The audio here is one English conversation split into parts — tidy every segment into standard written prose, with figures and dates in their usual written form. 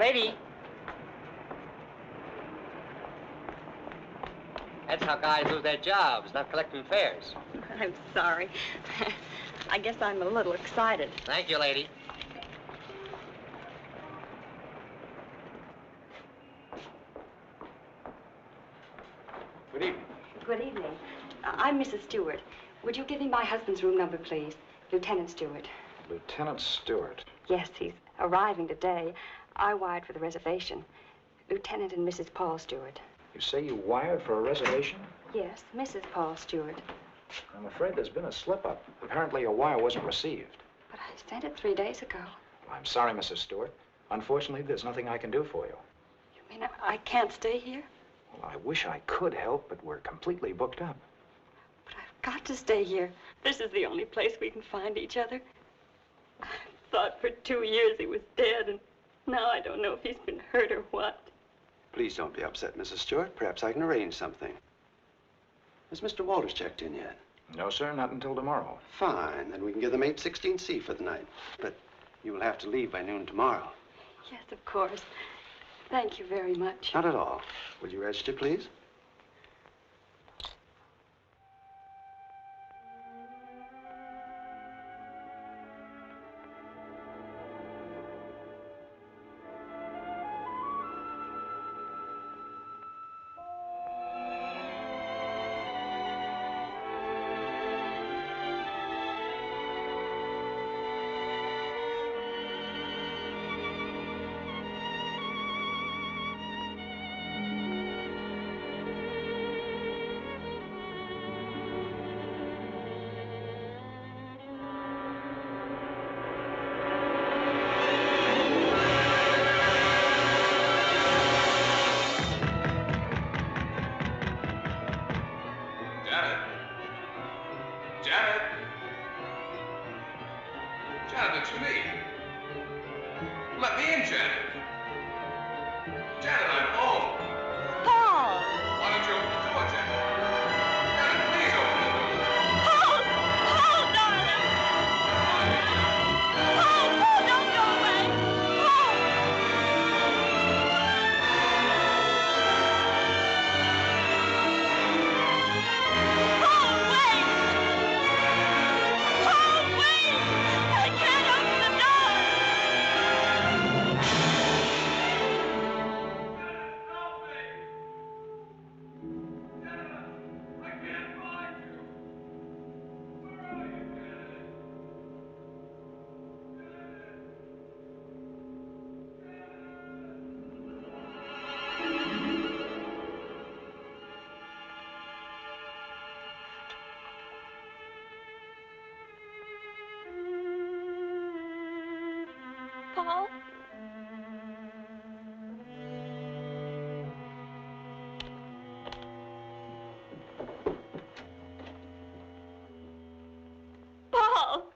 lady. That's how guys lose their jobs, not collecting fares. I'm sorry. I guess I'm a little excited. Thank you, lady. Good evening. Good evening. I'm Mrs. Stewart. Would you give me my husband's room number, please? Lieutenant Stewart. Lieutenant Stewart. Yes, he's arriving today. I wired for the reservation. Lieutenant and Mrs. Paul Stewart. You say you wired for a reservation? Yes, Mrs. Paul Stewart. I'm afraid there's been a slip-up. Apparently your wire wasn't received. But I sent it 3 days ago. Well, I'm sorry, Mrs. Stewart. Unfortunately, there's nothing I can do for you. You mean I can't stay here? Well, I wish I could help, but we're completely booked up. But I've got to stay here. This is the only place we can find each other. I thought for 2 years he was dead, and now I don't know if he's been hurt or what. Please don't be upset, Mrs. Stewart. Perhaps I can arrange something. Has Mr. Walters checked in yet? No, sir, not until tomorrow. Fine. Then we can give them 816C for the night. But you will have to leave by noon tomorrow. Yes, of course. Thank you very much. Not at all. Will you register, please? Paul? Paul!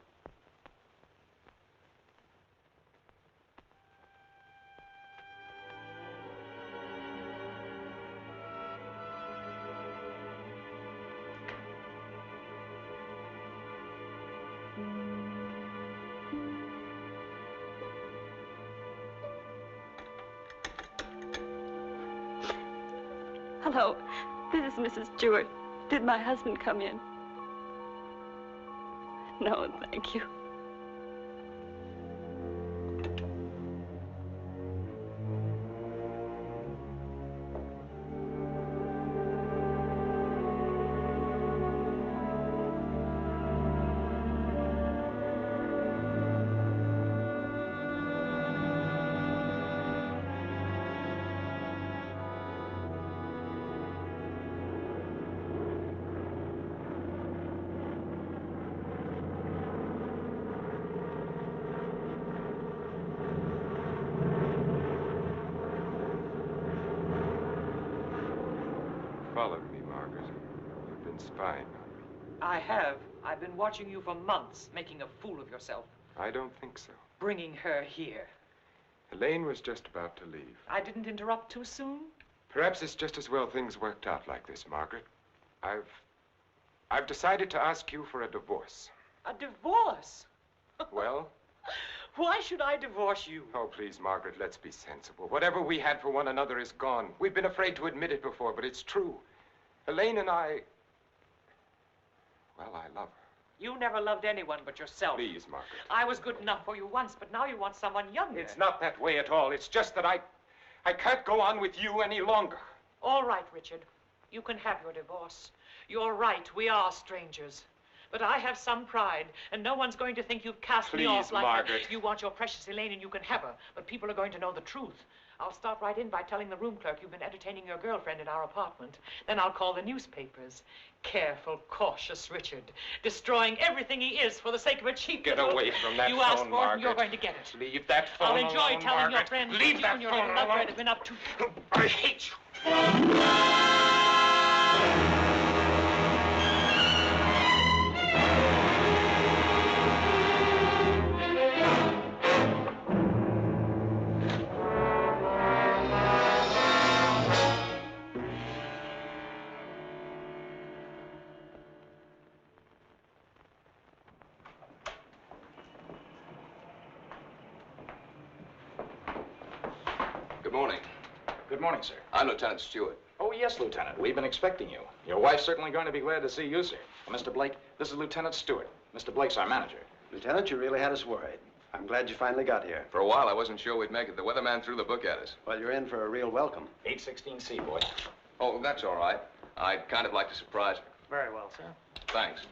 Hello, this is Mrs. Stewart. Did my husband come in? No, thank you. Followed me, Margaret. You've been spying on me. I have. I've been watching you for months, making a fool of yourself. I don't think so. Bringing her here. Elaine was just about to leave. I didn't interrupt too soon? Perhaps it's just as well things worked out like this, Margaret. I've decided to ask you for a divorce. A divorce? Well? Why should I divorce you? Oh, please, Margaret, let's be sensible. Whatever we had for one another is gone. We've been afraid to admit it before, but it's true. Elaine and I... Well, I love her. You never loved anyone but yourself. Please, Margaret. I was good enough for you once, but now you want someone younger. It's not that way at all. It's just that I can't go on with you any longer. All right, Richard. You can have your divorce. You're right, we are strangers. But I have some pride, and no one's going to think you've cast me off like Margaret. that. You want your precious Elaine, and you can have her, but people are going to know the truth. I'll start right in by telling the room clerk you've been entertaining your girlfriend in our apartment. Then I'll call the newspapers. Careful, cautious Richard, destroying everything he is for the sake of a cheap Get little... away from that You phone, asked for it, Margaret. and you're going to get it. Leave that phone I'll enjoy alone, telling your Margaret. friends Leave that that you and your phone little lover alone. have been up to... I hate you. Good morning. Good morning, sir. I'm Lieutenant Stewart. Oh, yes, Lieutenant. We've been expecting you. Your wife's certainly going to be glad to see you, sir. Mr. Blake, this is Lieutenant Stewart. Mr. Blake's our manager. Lieutenant, you really had us worried. I'm glad you finally got here. For a while, I wasn't sure we'd make it. The weatherman threw the book at us. Well, you're in for a real welcome. 816C, boy. Oh, that's all right. I'd kind of like to surprise her. Very well, sir. Thanks.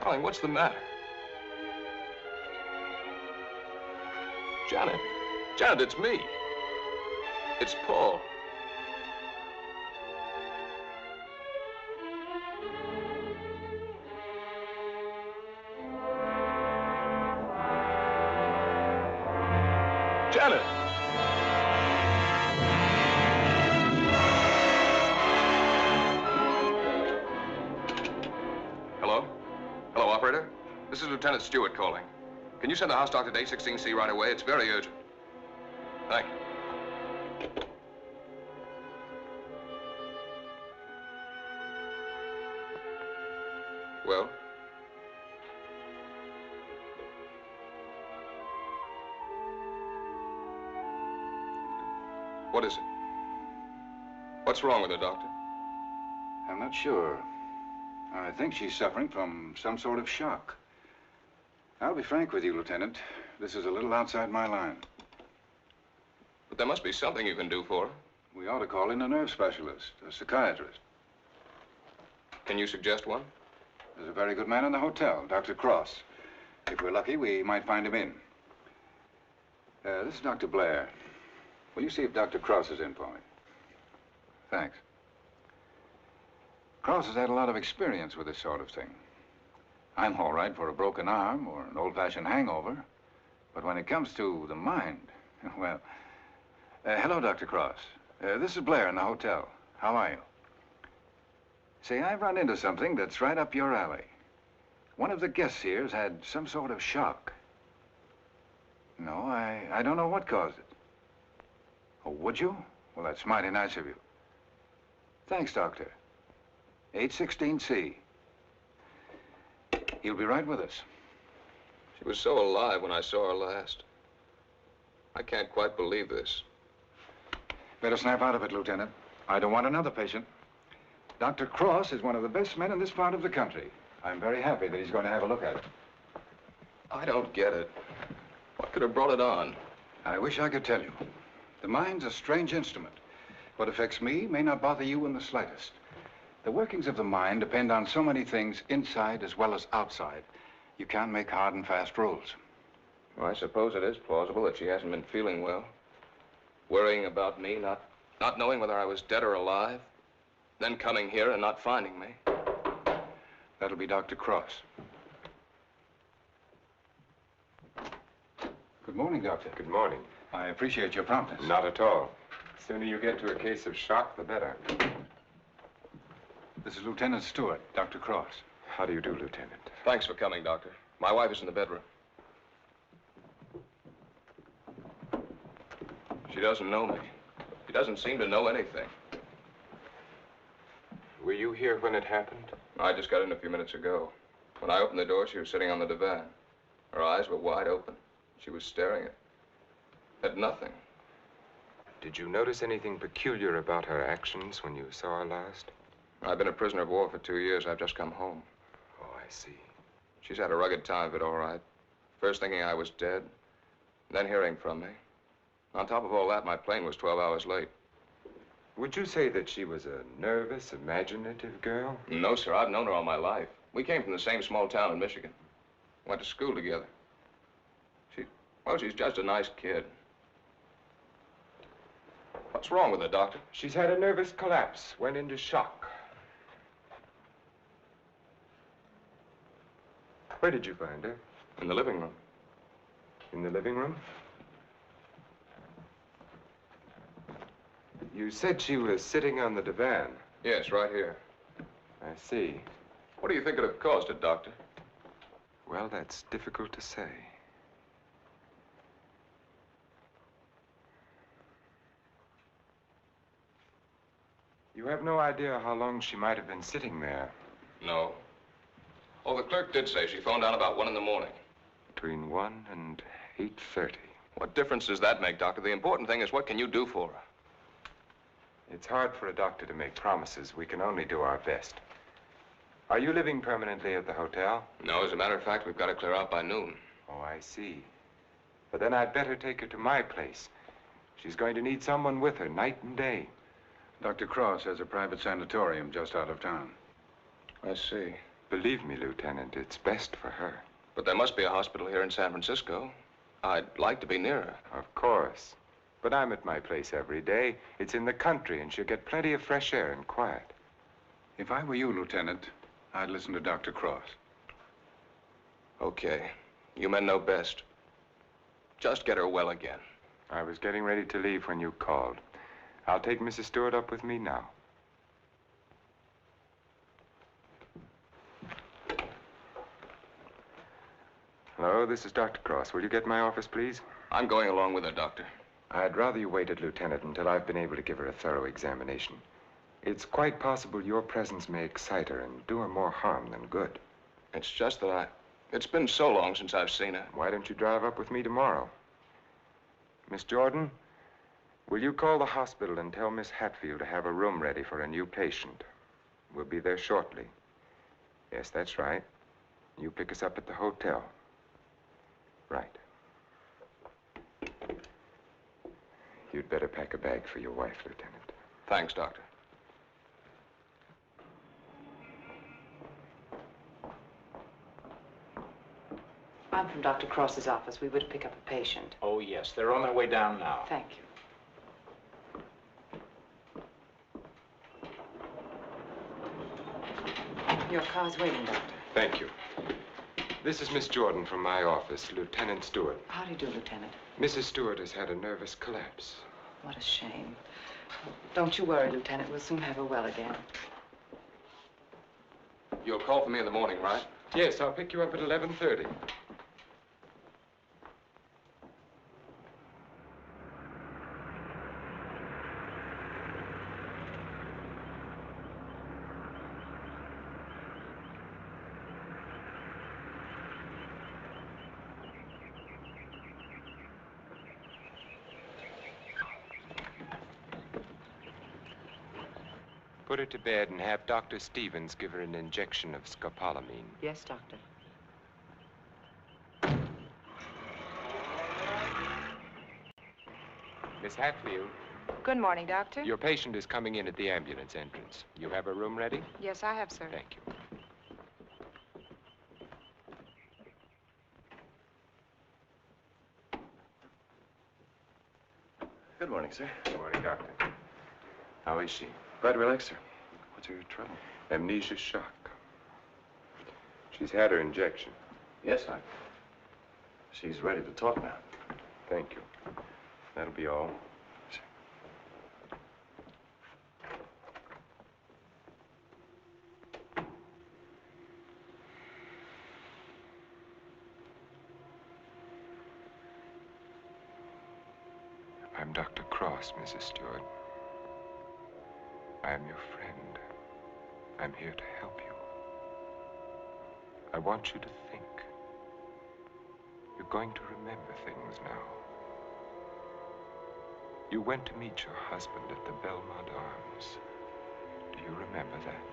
Darling, what's the matter? Janet. Janet, it's me. It's Paul. Janet! Hello? Hello, operator? This is Lieutenant Stewart calling. Can you send the house doctor to 816C right away? It's very urgent. Thank you. Well? What is it? What's wrong with her, Doctor? I'm not sure. I think she's suffering from some sort of shock. I'll be frank with you, Lieutenant. This is a little outside my line. But there must be something you can do for her. We ought to call in a nerve specialist, a psychiatrist. Can you suggest one? There's a very good man in the hotel, Dr. Cross. If we're lucky, we might find him in. This is Dr. Blair. Will you see if Dr. Cross is in for me? Thanks. Cross has had a lot of experience with this sort of thing. I'm all right for a broken arm or an old-fashioned hangover. But when it comes to the mind, well... hello, Dr. Cross. This is Blair in the hotel. How are you? Say, I've run into something that's right up your alley. One of the guests here's had some sort of shock. No, I don't know what caused it. Oh, would you? Well, that's mighty nice of you. Thanks, Doctor. 816C. He'll be right with us. She was so alive when I saw her last. I can't quite believe this. Better snap out of it, Lieutenant. I don't want another patient. Dr. Cross is one of the best men in this part of the country. I'm very happy that he's going to have a look at it. I don't get it. What could have brought it on? I wish I could tell you. The mind's a strange instrument. What affects me may not bother you in the slightest. The workings of the mind depend on so many things inside as well as outside. You can't make hard and fast rules. Well, I suppose it is plausible that she hasn't been feeling well. Worrying about me, not knowing whether I was dead or alive. Then coming here and not finding me. That'll be Dr. Cross. Good morning, Doctor. Good morning. I appreciate your promptness. Not at all. The sooner you get to a case of shock, the better. This is Lieutenant Stewart, Dr. Cross. How do you do, Lieutenant? Thanks for coming, Doctor. My wife is in the bedroom. She doesn't know me. She doesn't seem to know anything. Were you here when it happened? I just got in a few minutes ago. When I opened the door, she was sitting on the divan. Her eyes were wide open. She was staring at nothing. Did you notice anything peculiar about her actions when you saw her last? I've been a prisoner of war for 2 years. I've just come home. Oh, I see. She's had a rugged time of it, all right. First thinking I was dead, then hearing from me. On top of all that, my plane was 12 hours late. Would you say that she was a nervous, imaginative girl? No, sir. I've known her all my life. We came from the same small town in Michigan. Went to school together. She's just a nice kid. What's wrong with her, Doctor? She's had a nervous collapse, went into shock. Where did you find her? In the living room. In the living room? You said she was sitting on the divan. Yes, right here. I see. What do you think could have caused it, Doctor? Well, that's difficult to say. You have no idea how long she might have been sitting there. No. Oh, the clerk did say she phoned down about 1 in the morning. Between 1 and 8:30. What difference does that make, Doctor? The important thing is what can you do for her? It's hard for a doctor to make promises. We can only do our best. Are you living permanently at the hotel? No, as a matter of fact, we've got to clear out by noon. Oh, I see. But then I'd better take her to my place. She's going to need someone with her night and day. Dr. Cross has a private sanitarium just out of town. I see. Believe me, Lieutenant, it's best for her. But there must be a hospital here in San Francisco. I'd like to be near her. Of course. But I'm at my place every day. It's in the country, and she'll get plenty of fresh air and quiet. If I were you, Lieutenant, I'd listen to Dr. Cross. Okay. You men know best. Just get her well again. I was getting ready to leave when you called. I'll take Mrs. Stewart up with me now. Hello, this is Dr. Cross. Will you get my office, please? I'm going along with her, Doctor. I'd rather you waited, Lieutenant, until I've been able to give her a thorough examination. It's quite possible your presence may excite her and do her more harm than good. It's just that it's been so long since I've seen her. Why don't you drive up with me tomorrow? Miss Jordan, will you call the hospital and tell Miss Hatfield to have a room ready for a new patient? We'll be there shortly. Yes, that's right. You pick us up at the hotel. Right. You'd better pack a bag for your wife, Lieutenant. Thanks, Doctor. I'm from Dr. Cross's office. We were to pick up a patient. Oh, yes. They're on their way down now. Thank you. Your car's waiting, Doctor. Thank you. This is Miss Jordan from my office, Lieutenant Stewart. How do you do, Lieutenant? Mrs. Stewart has had a nervous collapse. What a shame. Don't you worry, Lieutenant. We'll soon have her well again. You'll call for me in the morning, right? Yes, I'll pick you up at 11:30. Put her to bed and have Dr. Stevens give her an injection of scopolamine. Yes, Doctor. Miss Hatfield, Good morning, Doctor. your patient is coming in at the ambulance entrance. You have a room ready? Yes, I have, sir. Thank you. Good morning, sir. Good morning, Doctor. How is she? Quite relaxed, sir. What's her trouble? Amnesia shock. She's had her injection. Yes, she's ready to talk now. Thank you. That'll be all. I'm Dr. Cross, Mrs. Stewart. I am your friend. I'm here to help you. I want you to think. You're going to remember things now. You went to meet your husband at the Belmont Arms. Do you remember that?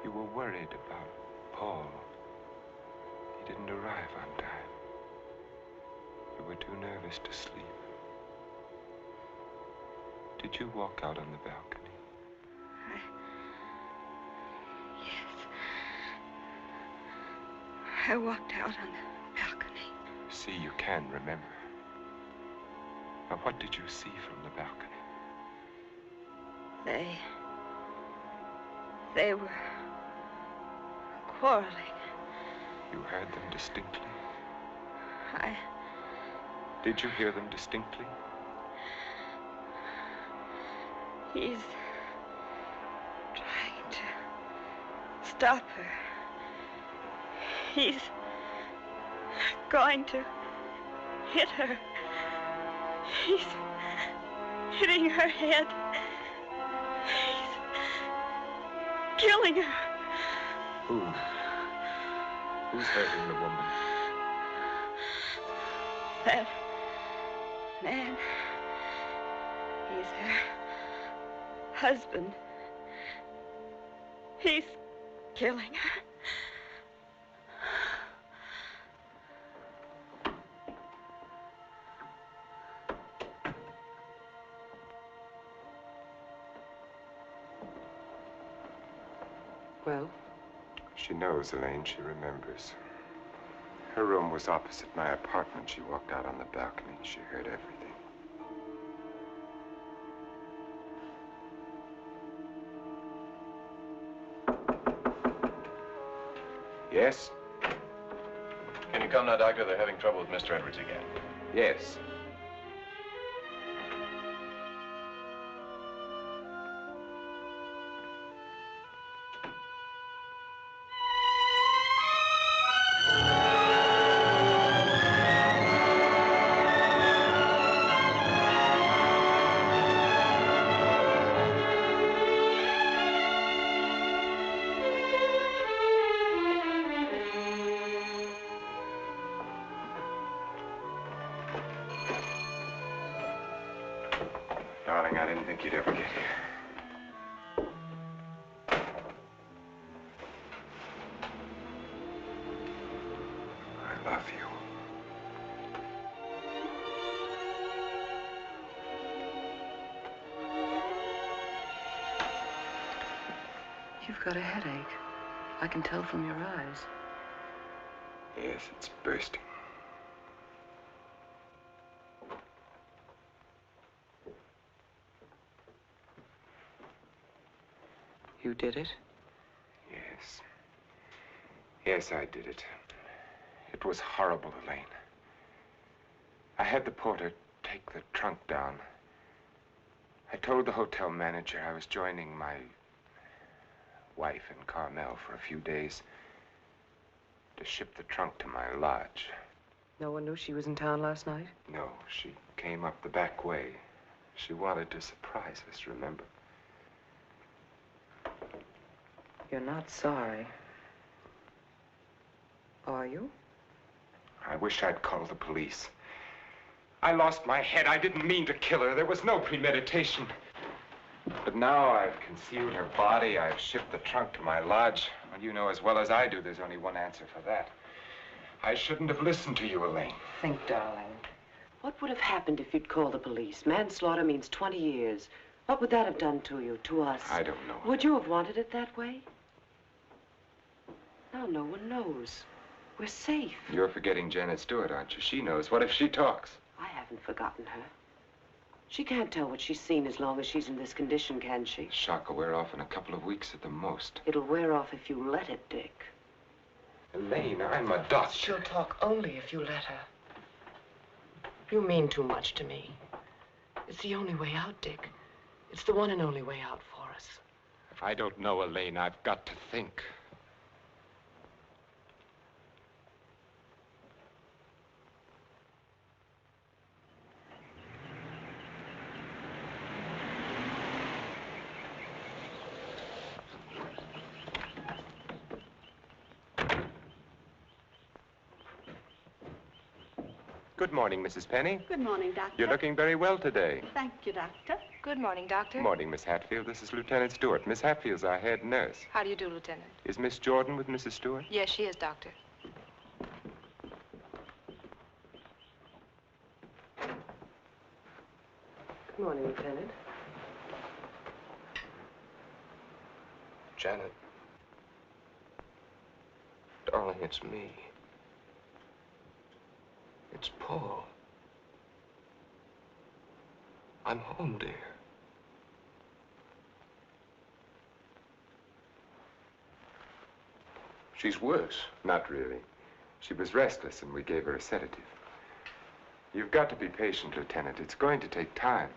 You were worried about Paul. He didn't arrive on time. You were too nervous to sleep. Did you walk out on the balcony? Yes. I walked out on the balcony. See, you can remember. Now, what did you see from the balcony? They were quarreling. You heard them distinctly? I... Did you hear them distinctly? He's trying to stop her. He's going to hit her. He's hitting her head. He's killing her. Who? Who's hurting the woman? That man. He's her husband. He's killing her. Well? She knows, Elaine. She remembers. Her room was opposite my apartment. She walked out on the balcony. She heard everything. Yes? Can you come now, Doctor? They're having trouble with Mr. Edwards again. Yes. Darling, I didn't think you'd ever get here. I love you. You've got a headache. I can tell from your eyes. Yes, it's bursting. You did it? Yes. Yes, I did it. It was horrible, Elaine. I had the porter take the trunk down. I told the hotel manager I was joining my wife in Carmel for a few days to ship the trunk to my lodge. No one knew she was in town last night? No, she came up the back way. She wanted to surprise us, remember? You're not sorry. Are you? I wish I'd called the police. I lost my head. I didn't mean to kill her. There was no premeditation. But now I've concealed her body. I've shipped the trunk to my lodge. Well, you know as well as I do there's only one answer for that. I shouldn't have listened to you, Elaine. Think, darling. What would have happened if you'd called the police? Manslaughter means 20 years. What would that have done to you, to us? I don't know. Would you have wanted it that way? Now no one knows. We're safe. You're forgetting Janet Stewart, aren't you? She knows. What if she talks? I haven't forgotten her. She can't tell what she's seen as long as she's in this condition, can she? The shock will wear off in a couple of weeks at the most. It'll wear off if you let it, Dick. Elaine, I'm a doctor. She'll talk only if you let her. You mean too much to me. It's the only way out, Dick. It's the one and only way out for us. If I don't know, Elaine, I've got to think. Good morning, Mrs. Penny. Good morning, Doctor. You're looking very well today. Thank you, Doctor. Good morning, Doctor. Good morning, Miss Hatfield. This is Lieutenant Stewart. Miss Hatfield's our head nurse. How do you do, Lieutenant? Is Miss Jordan with Mrs. Stewart? Yes, she is, Doctor. Good morning, Lieutenant. Janet. Darling, it's me. It's Paul. I'm home, dear. She's worse. Not really. She was restless, and we gave her a sedative. You've got to be patient, Lieutenant. It's going to take time.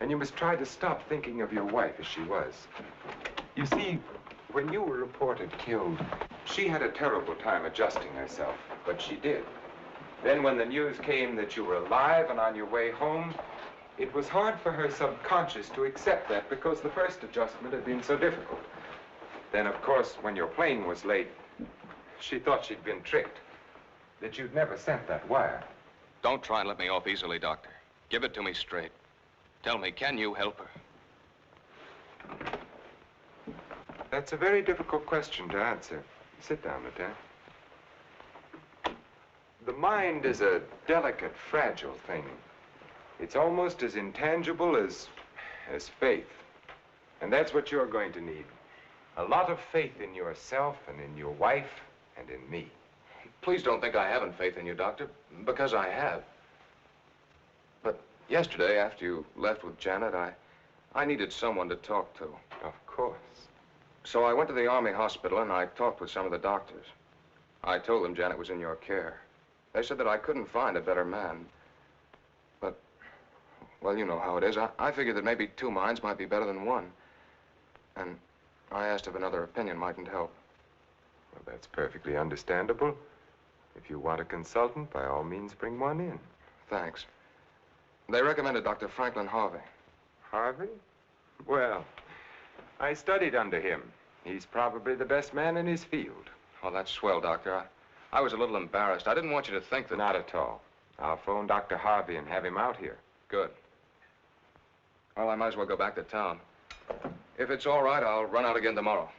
And you must try to stop thinking of your wife as she was. You see, when you were reported killed, she had a terrible time adjusting herself, but she did. Then when the news came that you were alive and on your way home, it was hard for her subconscious to accept that because the first adjustment had been so difficult. Then, of course, when your plane was late, she thought she'd been tricked, that you'd never sent that wire. Don't try and let me off easily, Doctor. Give it to me straight. Tell me, can you help her? That's a very difficult question to answer. Sit down, Lieutenant. The mind is a delicate, fragile thing. It's almost as intangible as faith. And that's what you're going to need. A lot of faith in yourself and in your wife and in me. Please don't think I haven't faith in you, Doctor, because I have. But yesterday, after you left with Janet, I needed someone to talk to. Of course. So I went to the Army hospital and I talked with some of the doctors. I told them Janet was in your care. They said that I couldn't find a better man. But, well, you know how it is. I figured that maybe two minds might be better than one. And I asked if another opinion mightn't help. Well, that's perfectly understandable. If you want a consultant, by all means, bring one in. Thanks. They recommended Dr. Franklin Harvey. Harvey? Well, I studied under him. He's probably the best man in his field. Oh, that's swell, Doctor. I was a little embarrassed. I didn't want you to think that... Not at all. I'll phone Dr. Harvey and have him out here. Good. Well, I might as well go back to town. If it's all right, I'll run out again tomorrow.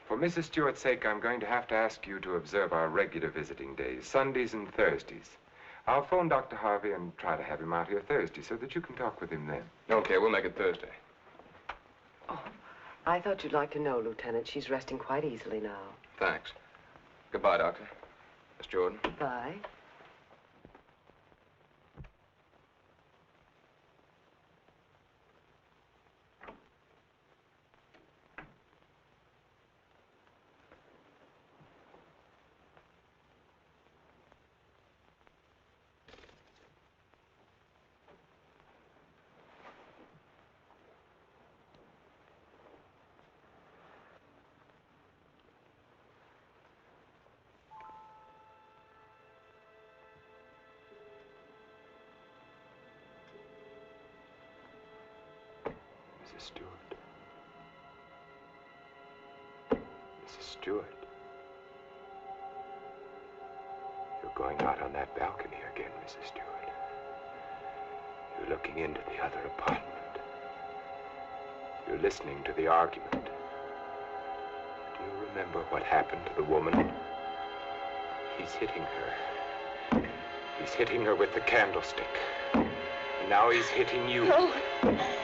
For Mrs. Stewart's sake, I'm going to have to ask you to observe our regular visiting days, Sundays and Thursdays. I'll phone Dr. Harvey and try to have him out here Thursday so that you can talk with him then. Okay, we'll make it Thursday. Oh, I thought you'd like to know, Lieutenant. She's resting quite easily now. Thanks. Goodbye, Doctor. Miss Jordan. Bye. Mrs. Stewart. Mrs. Stewart. You're going out on that balcony again, Mrs. Stewart. You're looking into the other apartment. You're listening to the argument. Do you remember what happened to the woman? He's hitting her. He's hitting her with the candlestick. And now he's hitting you. No.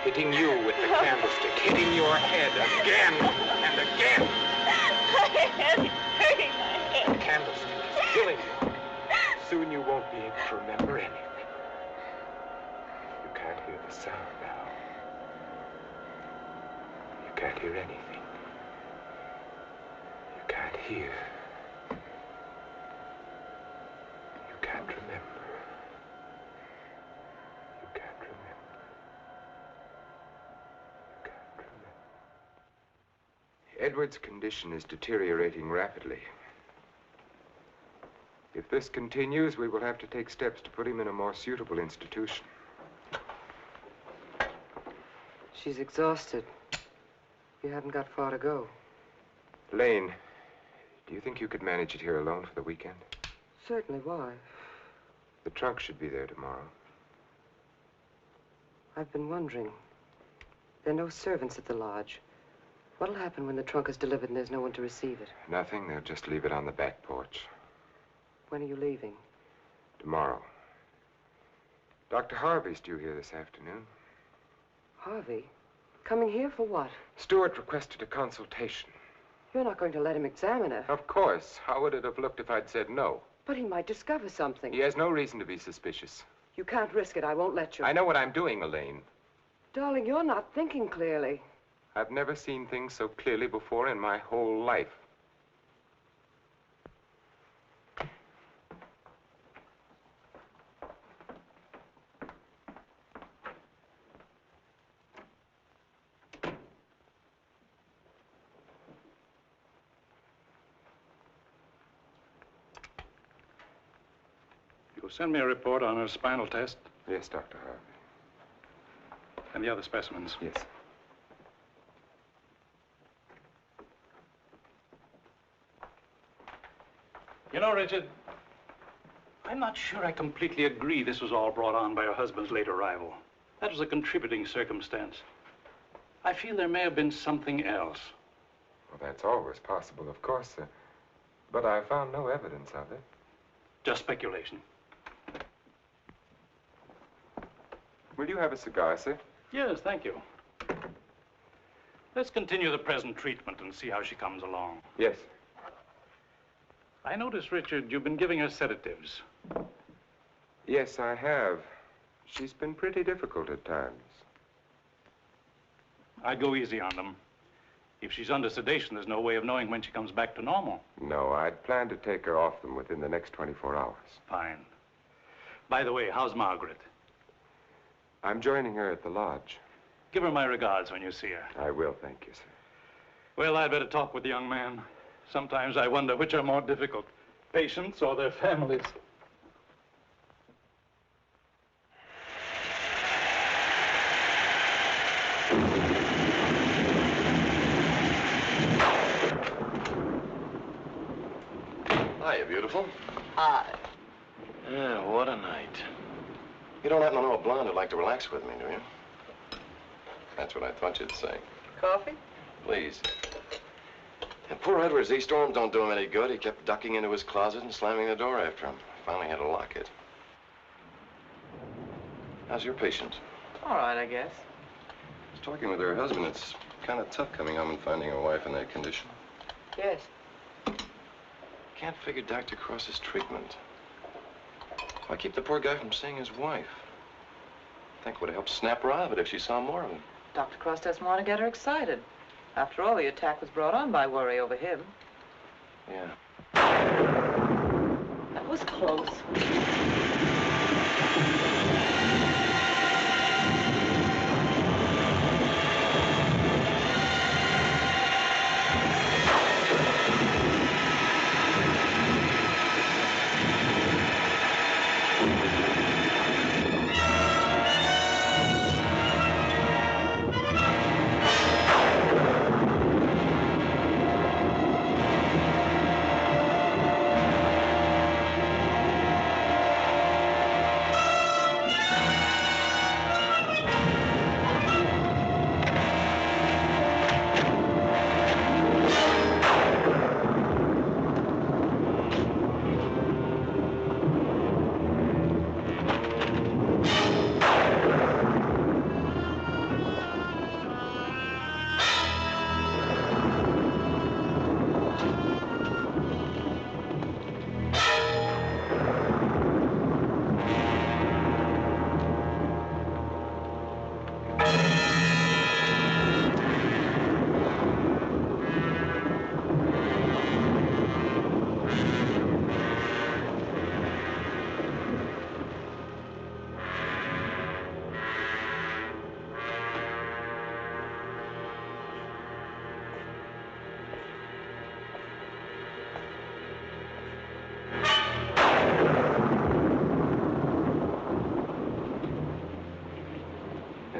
Hitting you with the candlestick. Hitting your head again and again. My head is hurting my head. The candlestick is killing you. Soon you won't be able to remember anything. You can't hear the sound now. You can't hear anything. You can't hear. You can't remember. Edward's condition is deteriorating rapidly. If this continues, we will have to take steps to put him in a more suitable institution. She's exhausted. You haven't got far to go. Lane, do you think you could manage it here alone for the weekend? Certainly. Why? The trunk should be there tomorrow. I've been wondering. There are no servants at the lodge. What'll happen when the trunk is delivered and there's no one to receive it? Nothing. They'll just leave it on the back porch. When are you leaving? Tomorrow. Dr. Harvey's due here this afternoon. Harvey? Coming here for what? Stewart requested a consultation. You're not going to let him examine her. Of course. How would it have looked if I'd said no? But he might discover something. He has no reason to be suspicious. You can't risk it. I won't let you. I know what I'm doing, Elaine. Darling, you're not thinking clearly. I've never seen things so clearly before in my whole life. You'll send me a report on her spinal test Yes, Dr. Harvey. and the other specimens. Yes. You know, Richard, I'm not sure I completely agree this was all brought on by her husband's late arrival. That was a contributing circumstance. I feel there may have been something else. Well, that's always possible, of course, sir. But I found no evidence of it. Just speculation. Will you have a cigar, sir? Yes, thank you. Let's continue the present treatment and see how she comes along. Yes. I notice, Richard, you've been giving her sedatives. Yes, I have. She's been pretty difficult at times. I'd go easy on them. If she's under sedation, there's no way of knowing when she comes back to normal. No, I'd planned to take her off them within the next 24 hours. Fine. By the way, how's Margaret? I'm joining her at the lodge. Give her my regards when you see her. I will, thank you, sir. Well, I'd better talk with the young man. Sometimes I wonder which are more difficult, patients or their families. Hiya, beautiful. Hi. Yeah, what a night. You don't happen to know a blonde who'd like to relax with me, do you? That's what I thought you'd say. Coffee? Please. And poor Edward's storms don't do him any good. He kept ducking into his closet and slamming the door after him. I finally had to lock it. How's your patient? All right, I guess. I was talking with her husband. It's kind of tough coming home and finding a wife in that condition. Yes. Can't figure Dr. Cross's treatment. Why keep the poor guy from seeing his wife? I think it would have helped snap her out of it if she saw more of him. Dr. Cross doesn't want to get her excited. After all, the attack was brought on by worry over him. Yeah. That was close.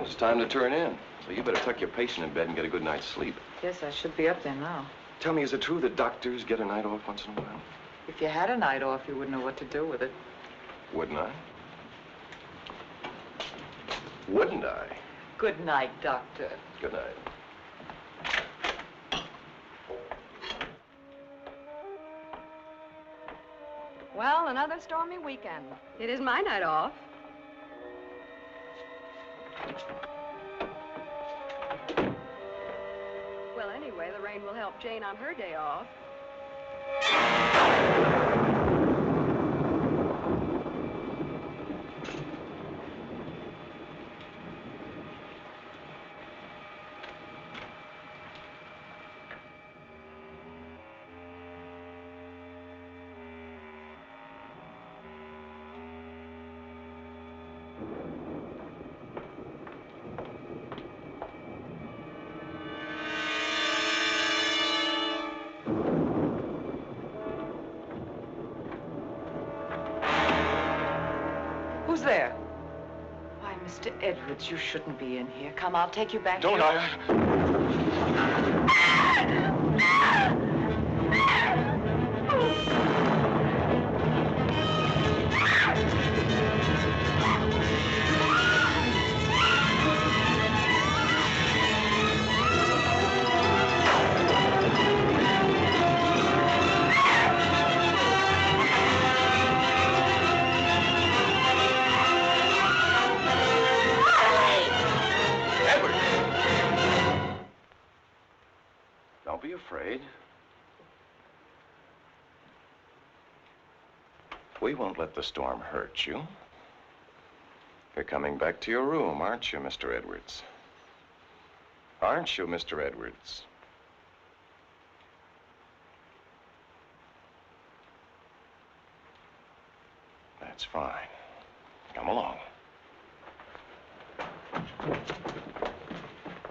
It's time to turn in. So you better tuck your patient in bed and get a good night's sleep. Yes, I should be up there now. Tell me, is it true that doctors get a night off once in a while? If you had a night off, you wouldn't know what to do with it. Wouldn't I? Wouldn't I? Good night, Doctor. Good night. Well, another stormy weekend. It is my night off. Well, anyway, the rain will help Jane on her day off. Who's there? Why, Mr. Edwards, you shouldn't be in here. Come, I'll take you back Don't to your... Don't be afraid. We won't let the storm hurt you. You're coming back to your room, aren't you, Mr. Edwards? Aren't you, Mr. Edwards? That's fine. Come along.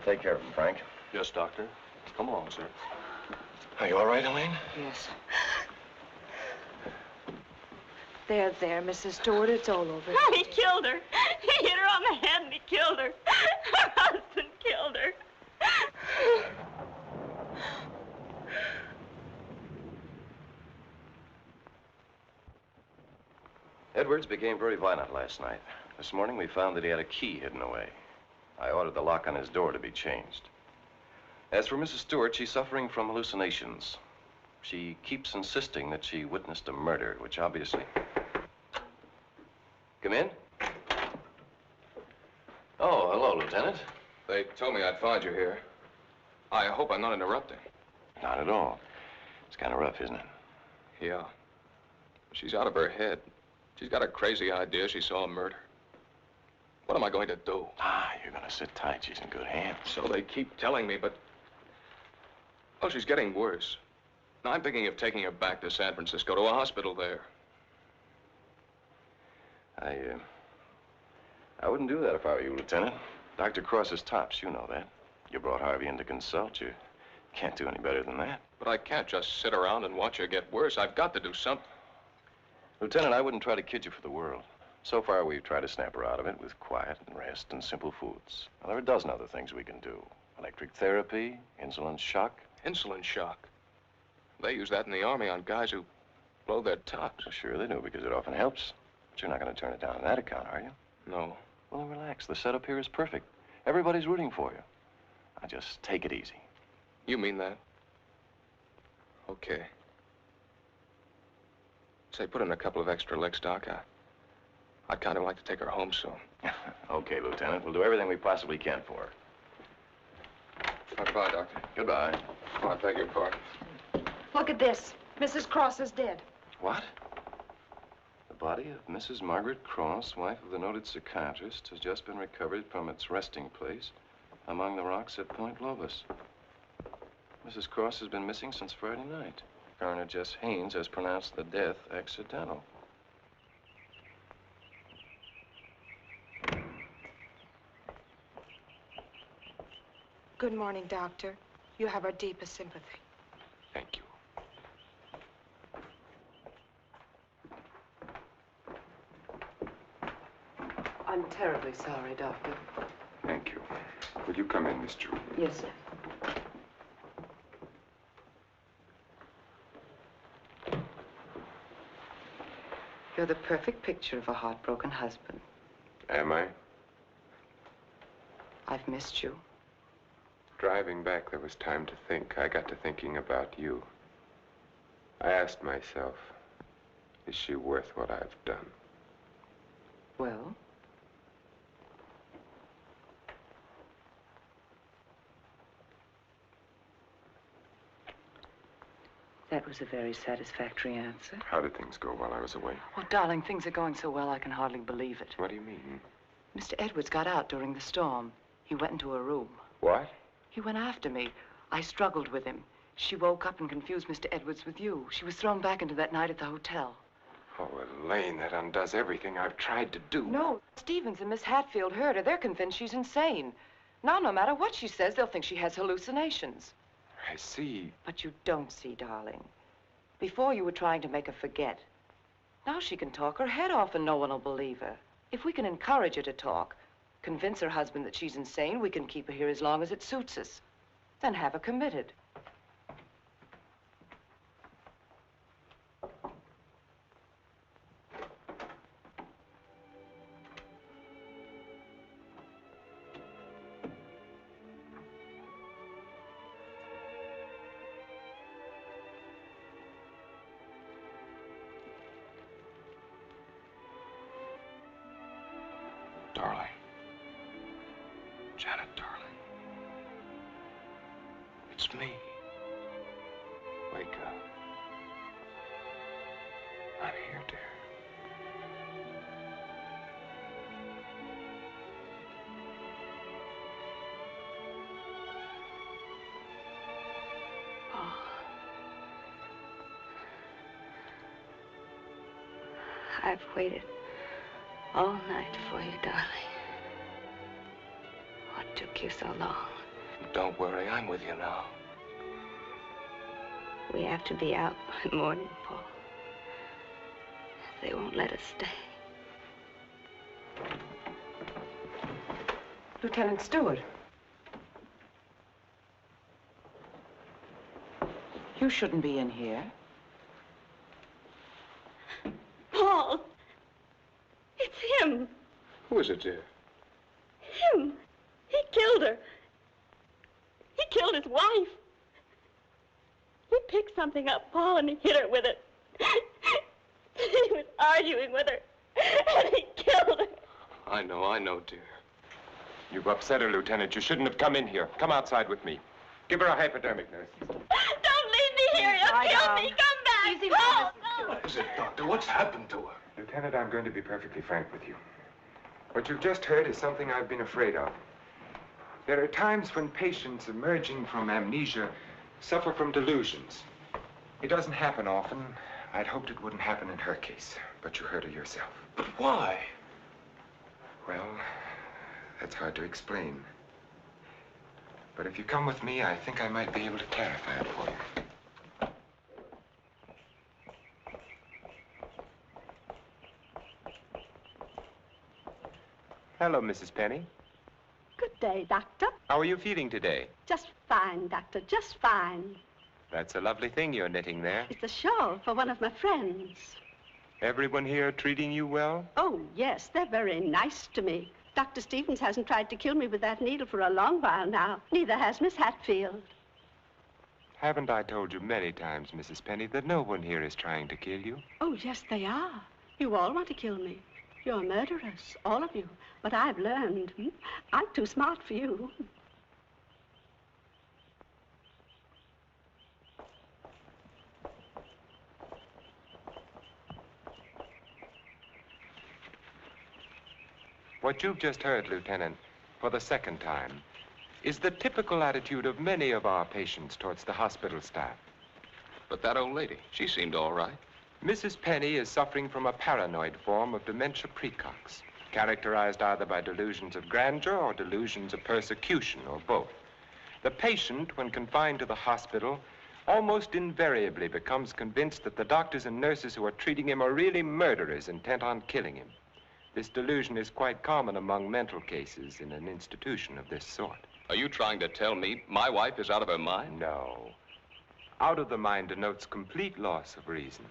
Take care of him, Frank. Yes, Doctor. Come along, sir. Are you all right, Elaine? Yes. There, Mrs. Stewart, it's all over. Oh, he killed her. He hit her on the head and he killed her. Her husband killed her. Edwards became very violent last night. This morning we found that he had a key hidden away. I ordered the lock on his door to be changed. As for Mrs. Stewart, she's suffering from hallucinations. She keeps insisting that she witnessed a murder, which obviously... Come in. Oh, hello, Lieutenant. They told me I'd find you here. I hope I'm not interrupting. Not at all. It's kind of rough, isn't it? Yeah. She's out of her head. She's got a crazy idea she saw a murder. What am I going to do? Ah, you're going to sit tight. She's in good hands. So they keep telling me, but... Oh, she's getting worse. Now, I'm thinking of taking her back to San Francisco, to a hospital there. I wouldn't do that if I were you, Lieutenant. Dr. Cross is tops, you know that. You brought Harvey in to consult. You can't do any better than that. But I can't just sit around and watch her get worse. I've got to do something. Lieutenant, I wouldn't try to kid you for the world. So far, we've tried to snap her out of it with quiet and rest and simple foods. Well, there are a dozen other things we can do. Electric therapy, insulin shock. Insulin shock. They use that in the Army on guys who blow their tops. Well, sure they do, because it often helps. But you're not going to turn it down on that account, are you? No. Well, then relax. The setup here is perfect. Everybody's rooting for you. Now, just take it easy. You mean that? Okay. Say, put in a couple of extra licks, Doc. I'd kind of like to take her home soon. Okay, Lieutenant. We'll do everything we possibly can for her. Goodbye, Doctor. Goodbye. Oh, I beg your pardon. Look at this. Mrs. Cross is dead. What? The body of Mrs. Margaret Cross, wife of the noted psychiatrist, has just been recovered from its resting place among the rocks at Point Lobos. Mrs. Cross has been missing since Friday night. Coroner Jess Haynes has pronounced the death accidental. Good morning, Doctor. You have our deepest sympathy. Thank you. I'm terribly sorry, Doctor. Thank you. Will you come in, Miss Jewett? Yes, sir. You're the perfect picture of a heartbroken husband. Am I? I've missed you. Driving back, there was time to think. I got to thinking about you. I asked myself, is she worth what I've done? Well? That was a very satisfactory answer. How did things go while I was away? Oh, darling, things are going so well I can hardly believe it. What do you mean? Mr. Edwards got out during the storm. He went into a room. What? He went after me. I struggled with him. She woke up and confused Mr. Edwards with you. She was thrown back into that night at the hotel. Oh, Elaine, that undoes everything I've tried to do. No, Stevens and Miss Hatfield heard her. They're convinced she's insane. Now, no matter what she says, they'll think she has hallucinations. I see. But you don't see, darling. Before you were trying to make her forget. Now she can talk her head off and no one will believe her. If we can encourage her to talk, convince her husband that she's insane, we can keep her here as long as it suits us. Then have her committed. Darling. Janet, darling. It's me. Wake up. I'm here, dear. Oh. I've waited all night for you, darling. What took you so long? Don't worry, I'm with you now. We have to be out by morning, Paul. They won't let us stay. Lieutenant Stewart. You shouldn't be in here. Paul! It's him! Who is it, dear? Him! He killed her. He killed his wife. He picked something up, Paul, and he hit her with it. He was arguing with her, and he killed her. I know, dear. You've upset her, Lieutenant. You shouldn't have come in here. Come outside with me. Give her a hypodermic, nurse. Don't leave me here. You'll kill me. Come back. Easy, Paul, no. What is it, Doctor? What's happened to her? Lieutenant, I'm going to be perfectly frank with you. What you've just heard is something I've been afraid of. There are times when patients emerging from amnesia suffer from delusions. It doesn't happen often. I'd hoped it wouldn't happen in her case, but you heard her yourself. But why? Well, that's hard to explain. But if you come with me, I think I might be able to clarify it for you. Hello, Mrs. Penny. Good day, Doctor. How are you feeling today? Just fine, Doctor, just fine. That's a lovely thing you're knitting there. It's a shawl for one of my friends. Everyone here treating you well? Oh, yes, they're very nice to me. Dr. Stevens hasn't tried to kill me with that needle for a long while now. Neither has Miss Hatfield. Haven't I told you many times, Mrs. Penny, that no one here is trying to kill you? Oh, yes, they are. You all want to kill me. You're murderers, all of you. But I've learned. I'm too smart for you. What you've just heard, Lieutenant, for the second time, is the typical attitude of many of our patients towards the hospital staff. But that old lady, she seemed all right. Mrs. Penny is suffering from a paranoid form of dementia precox, characterized either by delusions of grandeur or delusions of persecution, or both. The patient, when confined to the hospital, almost invariably becomes convinced that the doctors and nurses who are treating him are really murderers intent on killing him. This delusion is quite common among mental cases in an institution of this sort. Are you trying to tell me my wife is out of her mind? No. Out of the mind denotes complete loss of reason.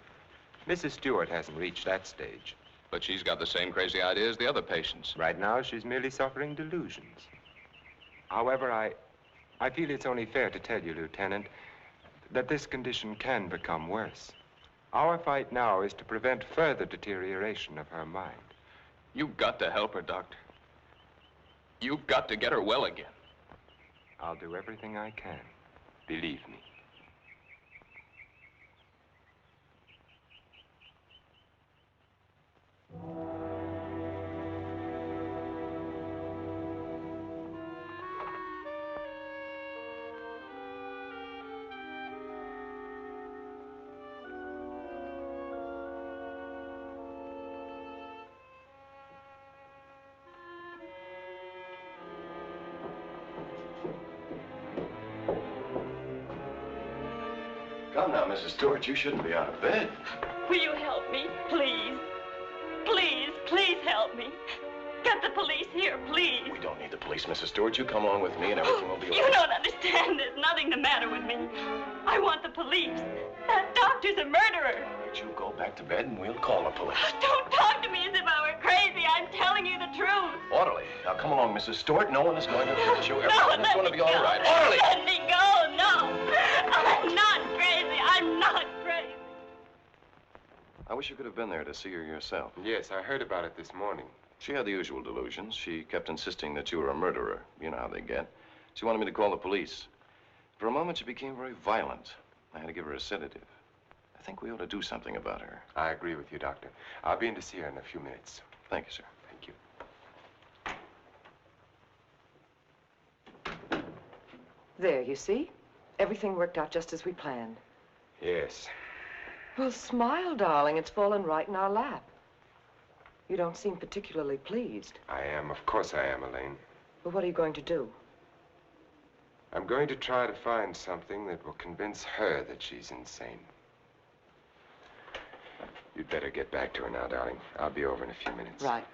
Mrs. Stewart hasn't reached that stage. But she's got the same crazy idea as the other patients. Right now, she's merely suffering delusions. However, I feel it's only fair to tell you, Lieutenant, that this condition can become worse. Our fight now is to prevent further deterioration of her mind. You've got to help her, Doctor. You've got to get her well again. I'll do everything I can. Believe me. Come now, Mrs. Stewart, you shouldn't be out of bed. Will you help me, please? Please, please help me. Get the police here, please. We don't need the police, Mrs. Stewart. You come along with me and everything will be all You right. don't understand. There's nothing the matter with me. I want the police. That doctor's a murderer. But you go back to bed and we'll call the police. Don't talk to me as if I were crazy. I'm telling you the truth. Orderly. Now come along, Mrs. Stewart. No one is going to hurt you. No, Everything is let going to me be all go. right. Orderly! Let me go. No. I'm not crazy. I'm not crazy. I wish you could have been there to see her yourself. Yes, I heard about it this morning. She had the usual delusions. She kept insisting that you were a murderer. You know how they get. She wanted me to call the police. For a moment, she became very violent. I had to give her a sedative. I think we ought to do something about her. I agree with you, Doctor. I'll be in to see her in a few minutes. Thank you, sir. Thank you. There, you see? Everything worked out just as we planned. Yes. Well, smile, darling. It's fallen right in our lap. You don't seem particularly pleased. I am. Of course I am, Elaine. But what are you going to do? I'm going to try to find something that will convince her that she's insane. You'd better get back to her now, darling. I'll be over in a few minutes. Right.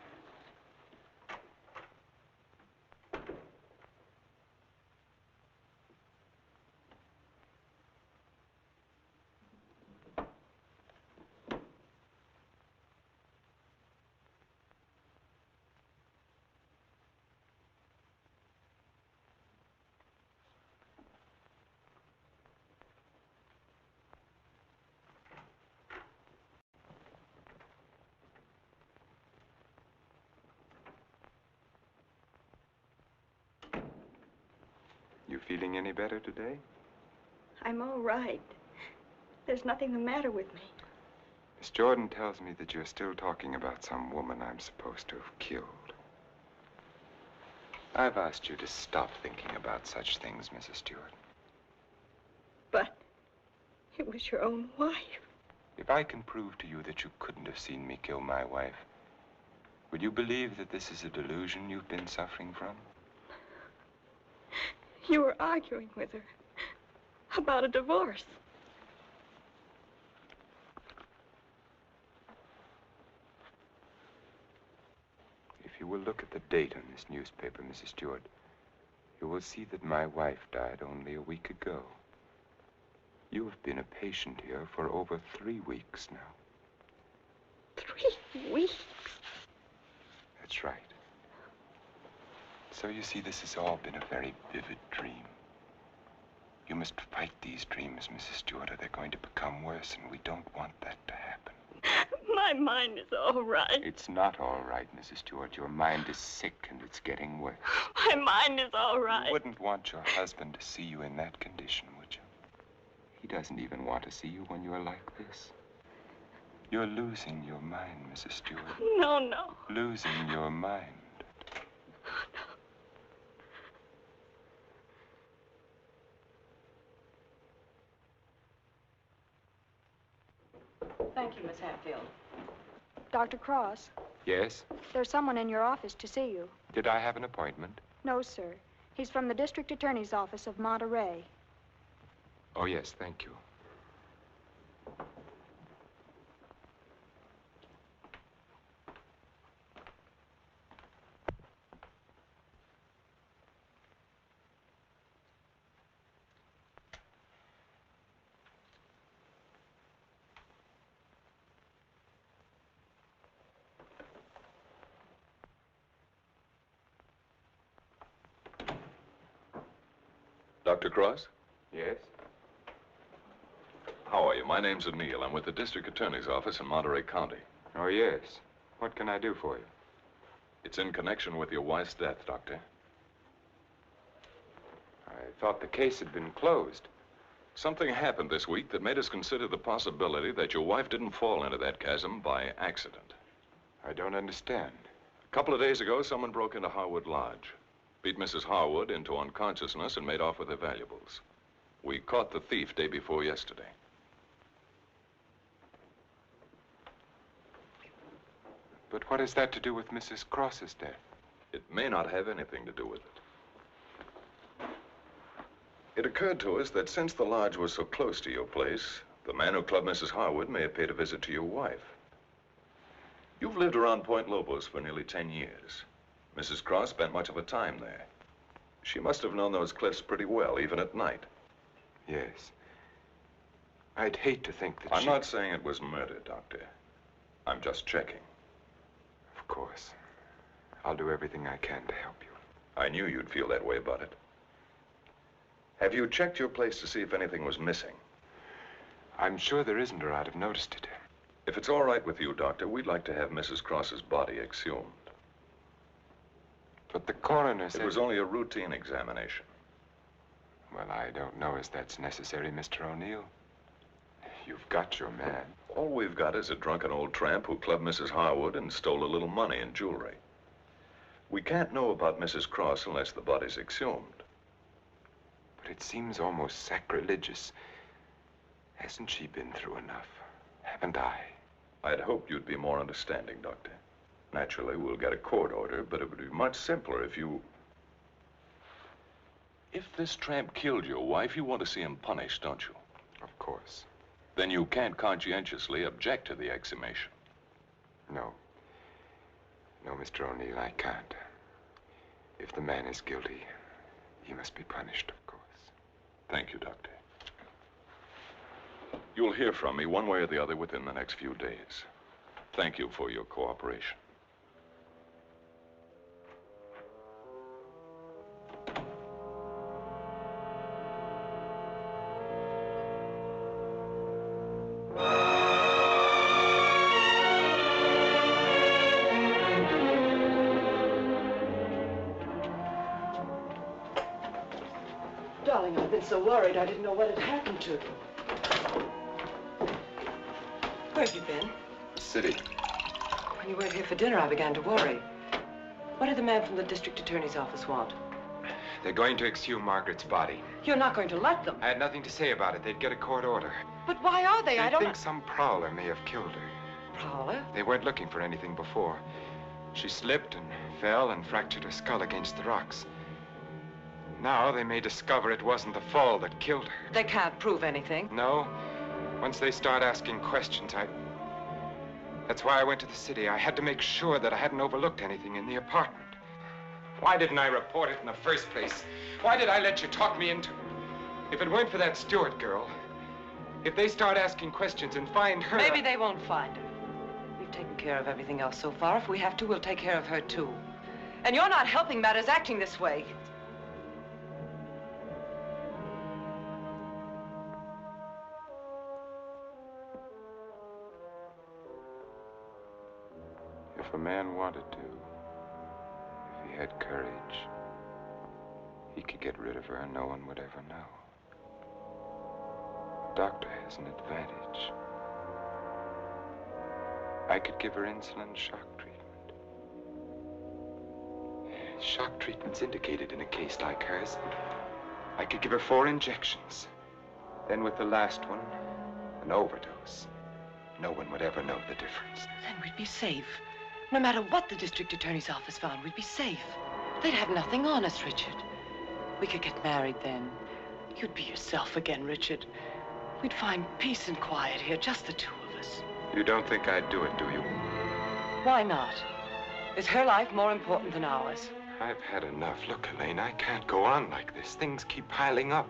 You feeling any better today? I'm all right. There's nothing the matter with me. Miss Jordan tells me that you're still talking about some woman I'm supposed to have killed. I've asked you to stop thinking about such things, Mrs. Stewart. But it was your own wife. If I can prove to you that you couldn't have seen me kill my wife, would you believe that this is a delusion you've been suffering from? You were arguing with her about a divorce. If you will look at the date on this newspaper, Mrs. Stewart, you will see that my wife died only a week ago. You have been a patient here for over 3 weeks now. 3 weeks? That's right. So you see, this has all been a very vivid dream. You must fight these dreams, Mrs. Stewart, or they're going to become worse, and we don't want that to happen. My mind is all right. It's not all right, Mrs. Stewart. Your mind is sick, and it's getting worse. My mind is all right. You wouldn't want your husband to see you in that condition, would you? He doesn't even want to see you when you're like this. You're losing your mind, Mrs. Stewart. No, no. Losing your mind. Thank you, Miss Hatfield. Dr. Cross, Yes? there's someone in your office to see you. Did I have an appointment? No, sir. He's from the District Attorney's Office of Monterey. Oh, yes, thank you. Dr. Cross? Yes? How are you? My name's O'Neill. I'm with the district attorney's office in Monterey County. Oh, yes. What can I do for you? It's in connection with your wife's death, Doctor. I thought the case had been closed. Something happened this week that made us consider the possibility that your wife didn't fall into that chasm by accident. I don't understand. A couple of days ago, someone broke into Harwood Lodge, beat Mrs. Harwood into unconsciousness, and made off with her valuables. We caught the thief day before yesterday. But what has that to do with Mrs. Cross's death? It may not have anything to do with it. It occurred to us that since the lodge was so close to your place, the man who clubbed Mrs. Harwood may have paid a visit to your wife. You've lived around Point Lobos for nearly 10 years. Mrs. Cross spent much of her time there. She must have known those cliffs pretty well, even at night. Yes. I'd hate to think that I'm not saying it was murder, Doctor. I'm just checking. Of course. I'll do everything I can to help you. I knew you'd feel that way about it. Have you checked your place to see if anything was missing? I'm sure there isn't, or I'd have noticed it. If it's all right with you, Doctor, we'd like to have Mrs. Cross's body exhumed. But the coroner said... It was only a routine examination. Well, I don't know as that's necessary, Mr. O'Neill. You've got your man. All we've got is a drunken old tramp who clubbed Mrs. Harwood and stole a little money and jewelry. We can't know about Mrs. Cross unless the body's exhumed. But it seems almost sacrilegious. Hasn't she been through enough? Haven't I? I'd hoped you'd be more understanding, Doctor. Naturally, we'll get a court order, but it would be much simpler if you... If this tramp killed your wife, you want to see him punished, don't you? Of course. Then you can't conscientiously object to the exhumation. No. No, Mr. O'Neill, I can't. If the man is guilty, he must be punished, of course. Thank you, Doctor. You'll hear from me one way or the other within the next few days. Thank you for your cooperation. Darling, I've been so worried I didn't know what had happened to you. Where have you been? City. When you weren't here for dinner, I began to worry. What did the man from the district attorney's office want? They're going to exhume Margaret's body. You're not going to let them. I had nothing to say about it. They'd get a court order. But why are they? I don't think some prowler may have killed her. Prowler? They weren't looking for anything before. She slipped and fell and fractured her skull against the rocks. Now they may discover it wasn't the fall that killed her. They can't prove anything. No. Once they start asking questions, That's why I went to the city. I had to make sure that I hadn't overlooked anything in the apartment. Why didn't I report it in the first place? Why did I let you talk me into... If it weren't for that Stewart girl, if they start asking questions and find her... Maybe they won't find her. We've taken care of everything else so far. If we have to, we'll take care of her, too. And you're not helping matters acting this way. If a man wanted to, if he had courage, he could get rid of her and no one would ever know. The doctor has an advantage. I could give her insulin shock treatment. Shock treatment's indicated in a case like hers. I could give her 4 injections. Then with the last one, an overdose. No one would ever know the difference. Then we'd be safe. No matter what the district attorney's office found, we'd be safe. They'd have nothing on us, Richard. We could get married then. You'd be yourself again, Richard. We'd find peace and quiet here, just the 2 of us. You don't think I'd do it, do you? Why not? Is her life more important than ours? I've had enough. Look, Elaine, I can't go on like this. Things keep piling up.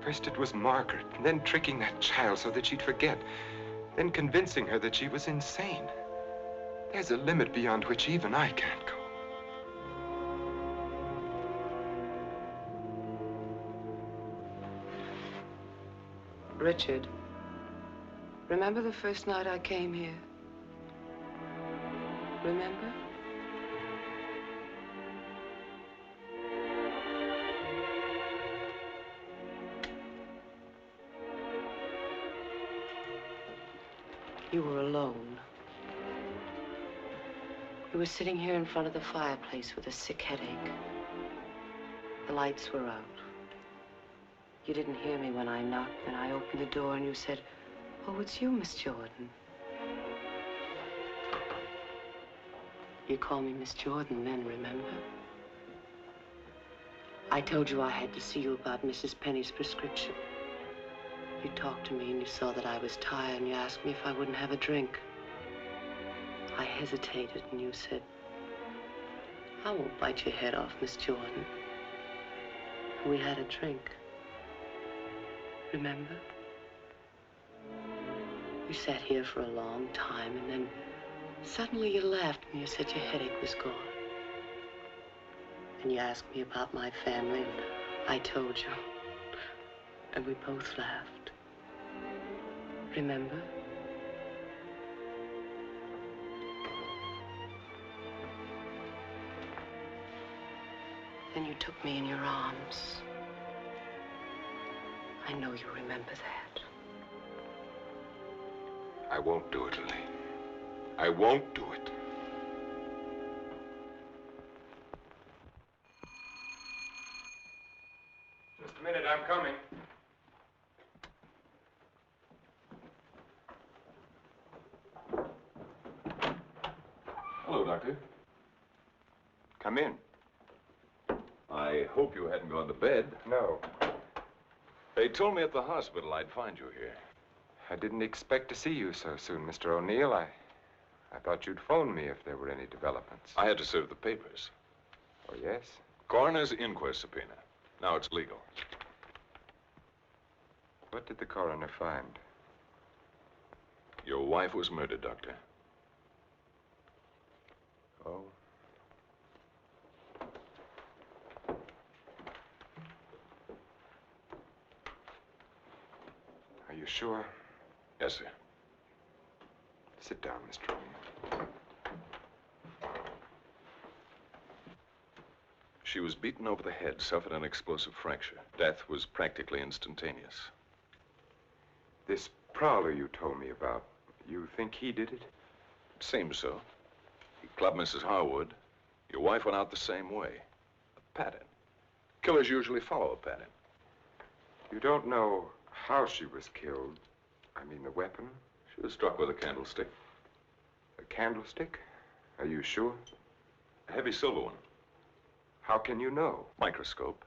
First it was Margaret, and then tricking that child so that she'd forget. Then convincing her that she was insane. There's a limit beyond which even I can't go. Richard, remember the first night I came here? Remember? You were alone. You were sitting here in front of the fireplace with a sick headache. The lights were out. You didn't hear me when I knocked, and I opened the door and you said, "Oh, it's you, Miss Jordan." You called me Miss Jordan then, remember? I told you I had to see you about Mrs. Penny's prescription. You talked to me and you saw that I was tired and you asked me if I wouldn't have a drink. I hesitated and you said, "I won't bite your head off, Miss Jordan." And we had a drink. Remember? You sat here for a long time and then suddenly you laughed and you said your headache was gone. And you asked me about my family and I told you. And we both laughed. Remember? Then you took me in your arms. I know you remember that. I won't do it, Elaine. I won't do it. Just a minute, I'm coming. Hello, Doctor. Come in. I hope you hadn't gone to bed. No. They told me at the hospital I'd find you here. I didn't expect to see you so soon, Mr. O'Neill. I thought you'd phone me if there were any developments. I had to serve the papers. Oh, yes? Coroner's inquest subpoena. Now it's legal. What did the coroner find? Your wife was murdered, Doctor. Oh? Are you sure? Yes, sir. Sit down, Mr. O'Neill. She was beaten over the head, suffered an explosive fracture. Death was practically instantaneous. This prowler you told me about, you think he did it? It seems so. He clubbed Mrs. Harwood. Your wife went out the same way. A pattern. Killers usually follow a pattern. You don't know how she was killed? I mean, the weapon? She was struck with a candlestick. A candlestick? Are you sure? A heavy silver one. How can you know? Microscope.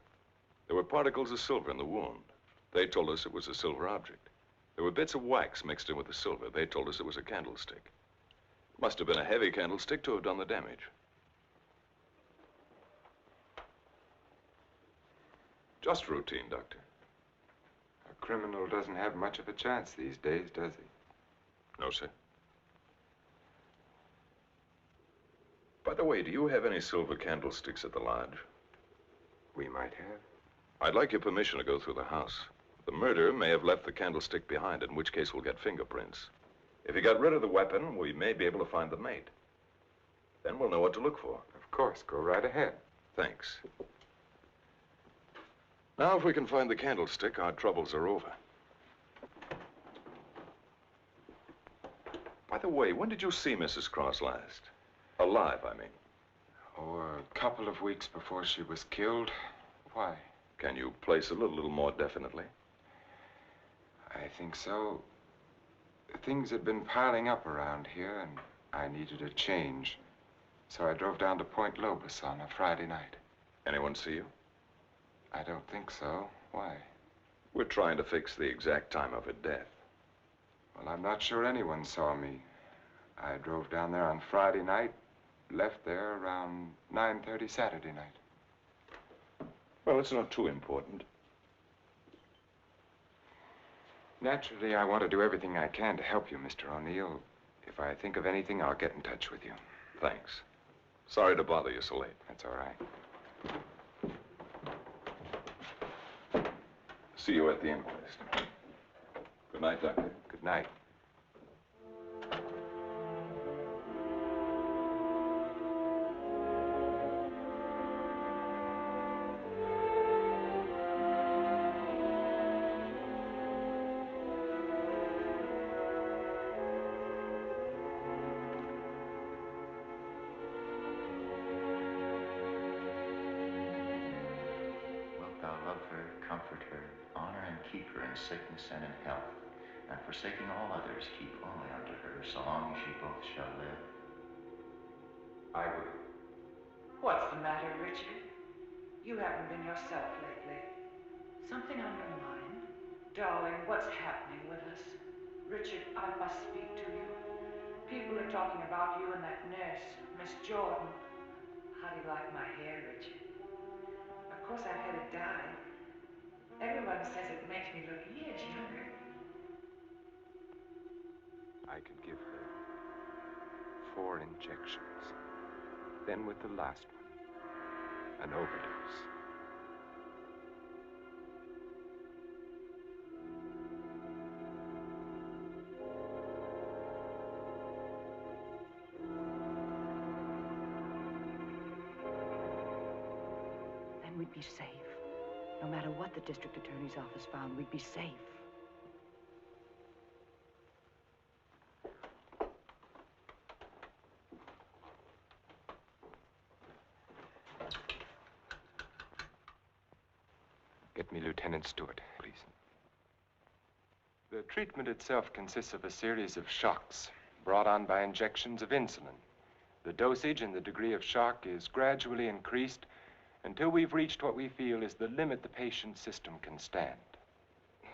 There were particles of silver in the wound. They told us it was a silver object. There were bits of wax mixed in with the silver. They told us it was a candlestick. It must have been a heavy candlestick to have done the damage. Just routine, Doctor. A criminal doesn't have much of a chance these days, does he? No, sir. By the way, do you have any silver candlesticks at the lodge? We might have. I'd like your permission to go through the house. The murderer may have left the candlestick behind, in which case we'll get fingerprints. If he got rid of the weapon, we may be able to find the mate. Then we'll know what to look for. Of course, go right ahead. Thanks. Now, if we can find the candlestick, our troubles are over. By the way, when did you see Mrs. Cross last? Alive, I mean. Oh, a couple of weeks before she was killed. Why? Can you place it a little more definitely? I think so. Things had been piling up around here, and I needed a change. So I drove down to Point Lobos on a Friday night. Anyone see you? I don't think so. Why? We're trying to fix the exact time of her death. Well, I'm not sure anyone saw me. I drove down there on Friday night, left there around 9:30 Saturday night. Well, it's not too important. Naturally, I want to do everything I can to help you, Mr. O'Neill. If I think of anything, I'll get in touch with you. Thanks. Sorry to bother you so late. That's all right. See you at the inquest. night, Doctor. Good night. Thou love her, comfort her, honor and keep her in sickness and in health, and forsaking all others, keep only unto her, so long as ye both shall live. I will. What's the matter, Richard? You haven't been yourself lately. Something on your mind? Darling, what's happening with us? Richard, I must speak to you. People are talking about you and that nurse, Miss Jordan. How do you like my hair, Richard? Of course, I've had it dyed. Everyone says it makes me look years younger. I could give her 4 injections. Then with the last one, an overdose. Then we'd be safe. No matter what the district attorney's office found, we'd be safe. Get me Lieutenant Stewart, please. The treatment itself consists of a series of shocks brought on by injections of insulin. The dosage and the degree of shock is gradually increased until we've reached what we feel is the limit the patient's system can stand.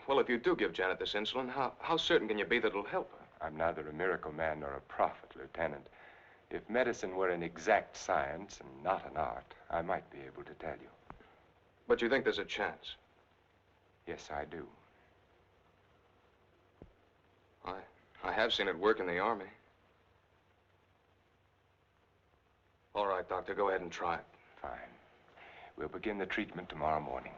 Well, if you do give Janet this insulin, how certain can you be that it'll help her? I'm neither a miracle man nor a prophet, Lieutenant. If medicine were an exact science and not an art, I might be able to tell you. But you think there's a chance? Yes, I do. I have seen it work in the Army. All right, Doctor, go ahead and try it. Fine. We'll begin the treatment tomorrow morning.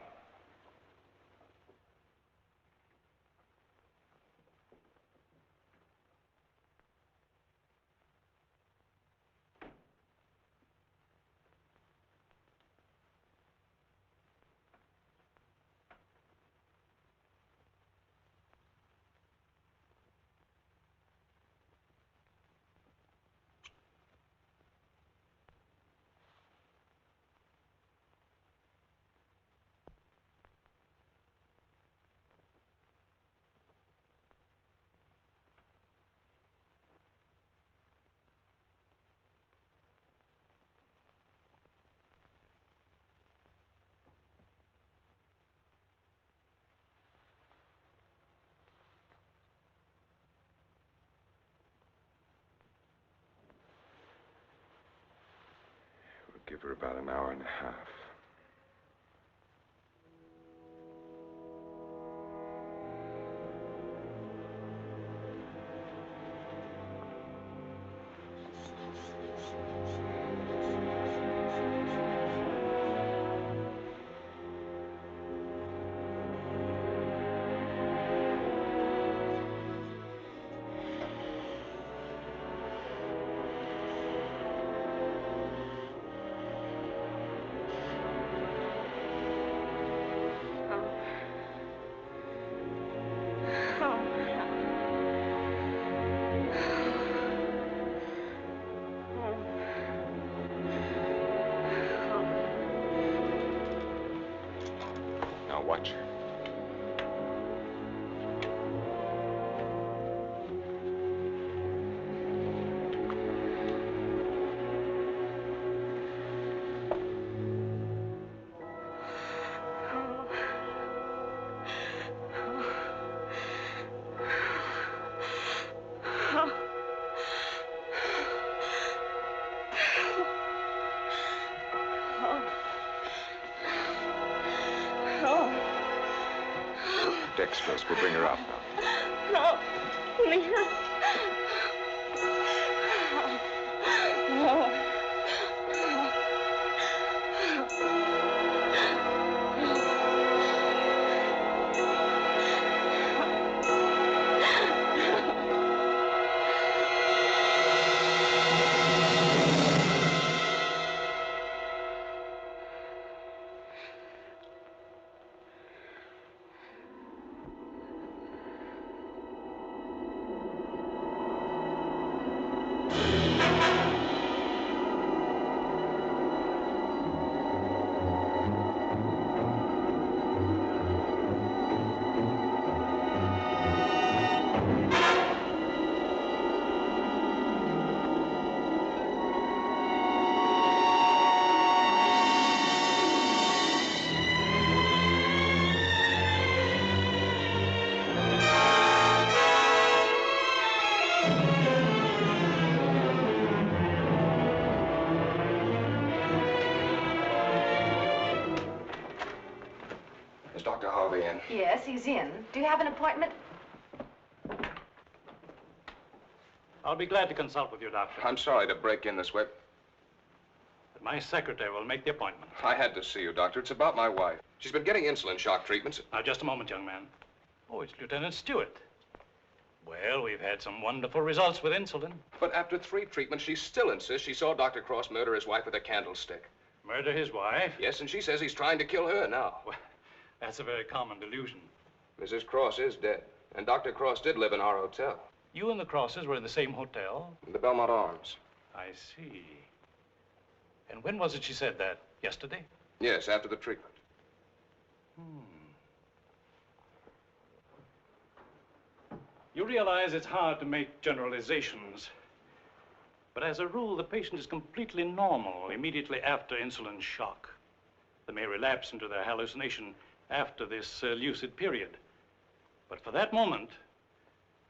Give her about an hour and a half. Watch her. Dextrose will bring her out now. No, please. No. he's in. Do you have an appointment? I'll be glad to consult with you, Doctor. I'm sorry to break in this way. But my secretary will make the appointment. I had to see you, Doctor. It's about my wife. She's been getting insulin shock treatments. Now, just a moment, young man. Oh, it's Lieutenant Stewart. Well, we've had some wonderful results with insulin. But after 3 treatments, she still insists she saw Dr. Cross murder his wife with a candlestick. Murder his wife? Yes, and she says he's trying to kill her now. Well, that's a very common delusion. Mrs. Cross is dead, and Dr. Cross did live in our hotel. You and the Crosses were in the same hotel? The Belmont Arms. I see. And when was it she said that? Yesterday? Yes, after the treatment. You realize it's hard to make generalizations. But as a rule, the patient is completely normal immediately after insulin shock. They may relapse into their hallucination after this lucid period. But for that moment,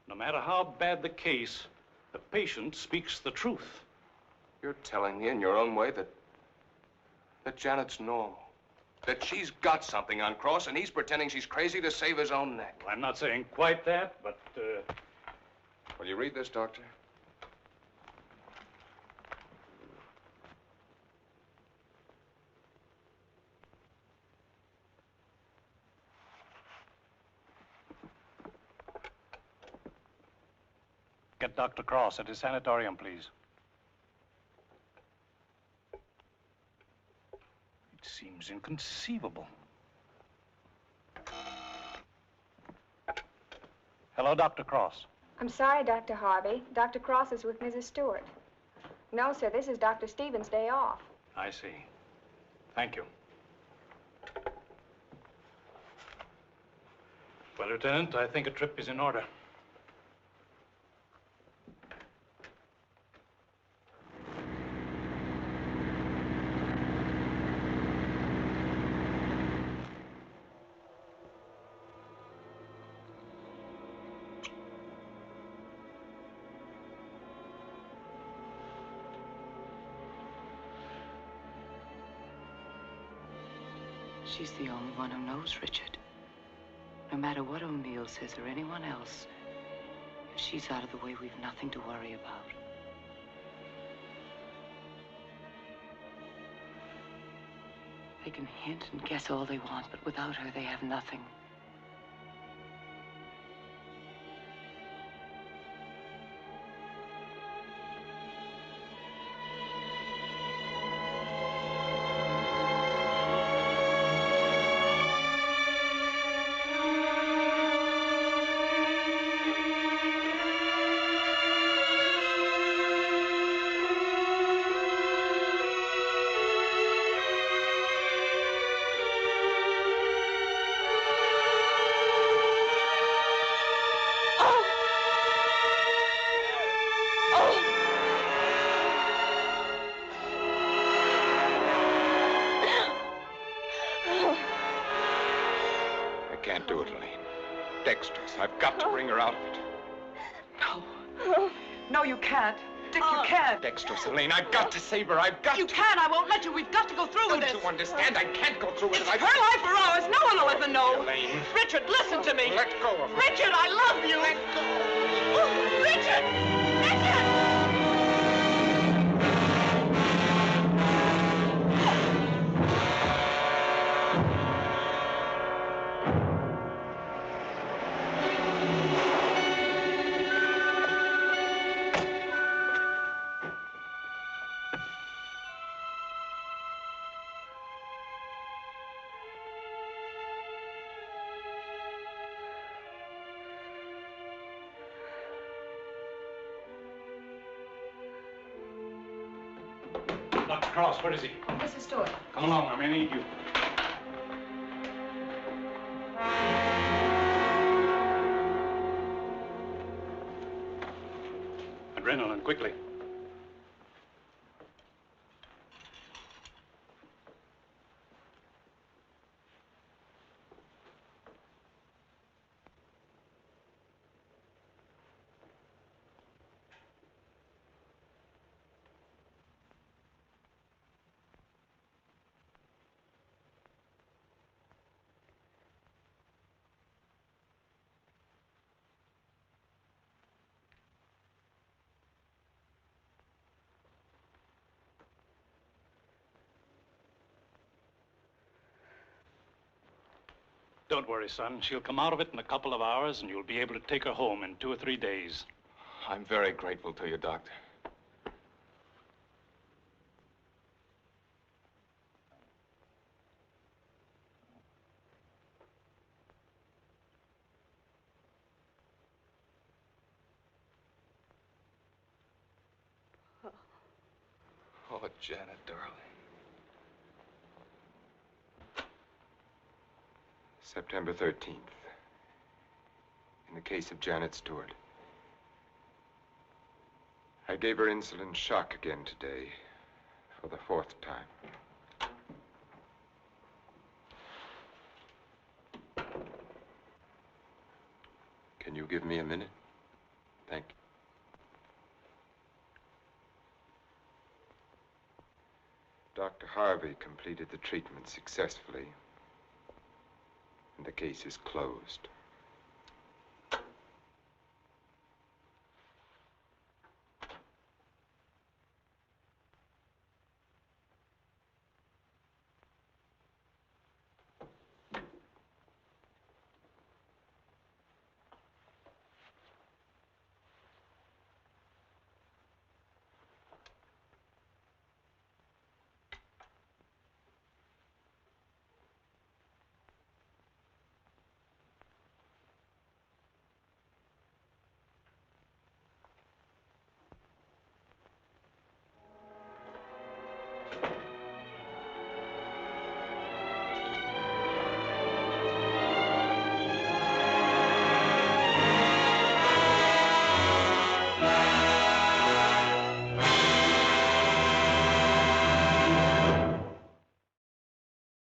no matter how bad the case, the patient speaks the truth. You're telling me in your own way that Janet's normal. That she's got something on Cross, and he's pretending she's crazy to save his own neck. I'm not saying quite that, but, Will you read this, Doctor? Get Dr. Cross at his sanitarium, please. It seems inconceivable. Hello, Dr. Cross. I'm sorry, Dr. Harvey. Dr. Cross is with Mrs. Stewart. No, sir, this is Dr. Stevens' day off. I see. Thank you. Well, Lieutenant, I think a trip is in order. She's the only one who knows Richard. No matter what O'Neill says or anyone else, if she's out of the way, we've nothing to worry about. They can hint and guess all they want, but without her, they have nothing. I've got to bring her out of it. No. No, you can't. Dick, you can't. Dexterous, Elaine, I've got to save her. I've got You can't. I won't let you. We've got to go through with this. Don't you understand? I can't go through with it. Her life or ours. No one will ever know. Elaine. Richard, listen to me. Let go of her. Richard, I love you. Let go. Oh, Richard! Richard! Dr. Cross, where is he? Mrs. Stewart. Come along, I may need you. Adrenaline, quickly. Don't worry, son. She'll come out of it in a couple of hours, and you'll be able to take her home in 2 or 3 days. I'm very grateful to you, Doctor. Oh, Janet, darling. September 13th. In the case of Janet Stewart. I gave her insulin shock again today, for the 4th time. Can you give me a minute? Thank you. Dr. Harvey completed the treatment successfully, and the case is closed.